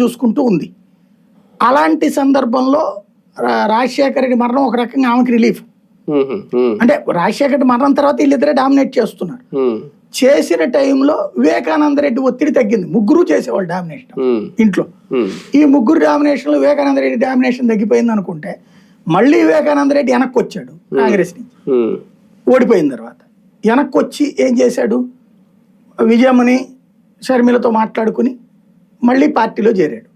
చూసుకుంటూ ఉంది. అలాంటి సందర్భంలో రాజశేఖర రెడ్డి మరణం ఒక రకంగా ఆమెకి రిలీఫ్. అంటే రాజశేఖర రెడ్డి మరణం తర్వాత వీళ్ళిద్దరే డామినేట్ చేస్తున్నారు. చేసిన టైంలో వివేకానంద రెడ్డి ఒత్తిడి తగ్గింది. ముగ్గురు చేసేవాళ్ళు డామినేషన్ ఇంట్లో. ఈ ముగ్గురు డామినేషన్ లో వివేకానంద రెడ్డి డామినేషన్ తగ్గిపోయింది అనుకుంటే మళ్ళీ వివేకానంద రెడ్డి వెనక్కి వచ్చాడు కాంగ్రెస్ నుంచి ఓడిపోయిన తర్వాత. వెనక్కి వచ్చి ఏం చేశాడు, విజయమ్మని షర్మిలతో మాట్లాడుకుని మళ్ళీ పార్టీలో చేరాడు.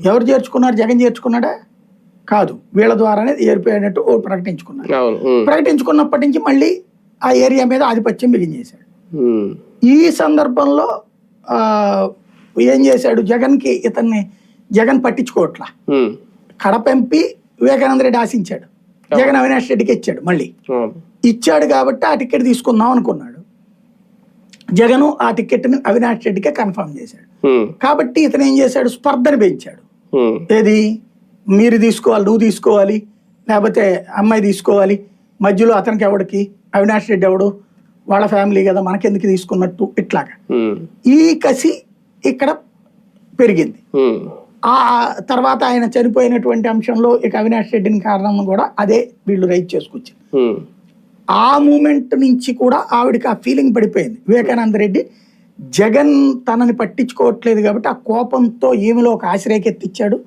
ఎవరు చేర్చుకున్నారు? జగన్ చేర్చుకున్నాడా? కాదు, వీళ్ళ ద్వారానే ఏర్పడినట్టు ప్రకటించుకున్నాడు. ప్రకటించుకున్నప్పటి నుంచి మళ్ళీ ఆ ఏరియా మీద ఆధిపత్యం బిగించేశాడు. ఈ సందర్భంలో ఏం చేశాడు, జగన్ పట్టించుకోవట్లా. కడప ఎంపీ వివేకానంద రెడ్డి ఆశించాడు, జగన్ అవినాష్ రెడ్డికి ఇచ్చాడు. మళ్ళీ ఇచ్చాడు కాబట్టి ఆ టికెట్ తీసుకుందాం అనుకున్నాడు. జగన్ ఆ టికెట్ ని అవినాష్ రెడ్డికే కన్ఫర్మ్ చేశాడు. కాబట్టి ఇతను ఏం చేశాడు, స్పర్ధను పెంచాడు. ఏది, మీరు తీసుకోవాలి, నువ్వు తీసుకోవాలి, లేకపోతే అమ్మాయి తీసుకోవాలి, మధ్యలో అతనికి ఎవడికి, అవినాష్ రెడ్డి ఎవడు, వాళ్ళ ఫ్యామిలీ కదా, మనకెందుకు తీసుకున్నట్టు, ఇట్లాగా ఈ కసి ఇక్కడ పెరిగింది. ఆ తర్వాత ఆయన చనిపోయినటువంటి అంశంలో ఇక అవినాష్ రెడ్డిని కారణం కూడా అదే వీళ్ళు రైట్ చేసుకొచ్చింది. ఆ మూమెంట్ నుంచి కూడా ఆవిడకి ఆ ఫీలింగ్ పడిపోయింది. వివేకానంద రెడ్డి జగన్ తనని పట్టించుకోవట్లేదు కాబట్టి ఆ కోపంతో ఈమెలో ఒక ఆశ్రయకెత్తిచ్చాడు.